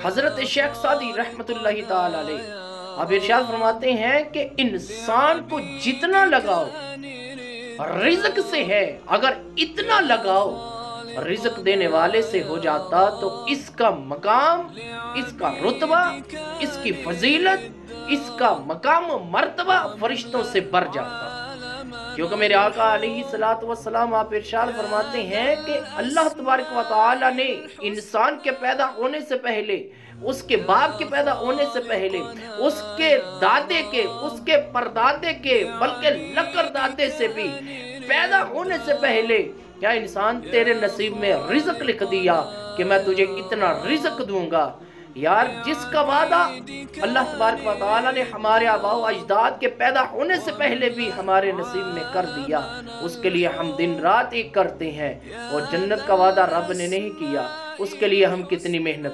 حضرت شیخ سعدی رحمتاللہ تعالی علیہ آپ ارشاد فرماتے ہیں کہ انسان کو جتنا لگاؤ رزق سے ہے، اگر اتنا لگاؤ رزق دینے والے سے ہو جاتا تو اس کا مقام، اس کا رتبہ، اس کی فضیلت، اس کا مقام و مرتبہ فرشتوں سے بڑھ جاتا۔ کیونکہ میرے آقا علیہ السلام آپ ارشاد فرماتے ہیں کہ اللہ تبارک و تعالی نے انسان کے پیدا ہونے سے پہلے، اس کے باپ کے پیدا ہونے سے پہلے، اس کے دادے کے، اس کے پردادے کے، بلکہ لکر دادے سے بھی پیدا ہونے سے پہلے کیا انسان تیرے نصیب میں رزق لکھ دیا کہ میں تجھے اتنا رزق دوں گا۔ یار جس کا وعدہ اللہ تبارک و تعالی نے ہمارے آباء و اجداد کے پیدا ہونے سے پہلے بھی ہمارے نصیب میں کر دیا، اس کے لیے ہم دن رات ایک کرتے ہیں، اور جنت کا وعدہ رب نے نہیں کیا، اس کے لیے ہم کتنی محنت